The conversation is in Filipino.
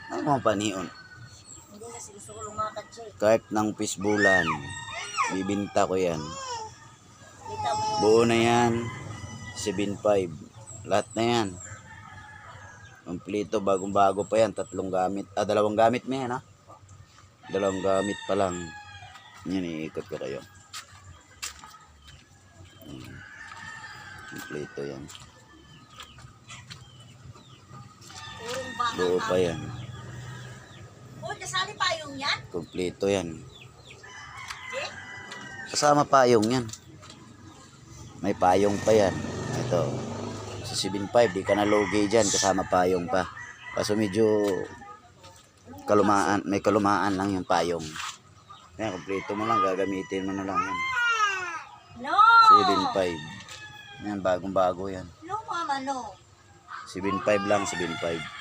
Ano mga panion? Hindi kasi gusto ko lumakad siya eh. Kahit ng pisbulan, bibinta ko yan. Kita mo yung Buo na yan, 7.5. Lahat na yan. Kompleto, bagong-bago pa yan. 3 gamit. 2 gamit mo yan, ha? 2 gamit pa lang. Yan, iikot ko kayo. Kompleto yan. purong baka. Buo pa yan. Oh, kasali pa yung yan? Kompleto yan. Eh? Kasama payong yan. May payong pa yan. Ito. Sa 7.5, di ka na low-gay dyan. Kasama payong pa. Kaso medyo kalumaan. May kalumaan lang yung payong. Yan, kompleto mo lang. Gagamitin mo na lang yan. No! 7.5. Yan, bagong-bago yan. No, mama, no. 7.5 lang, 7.5.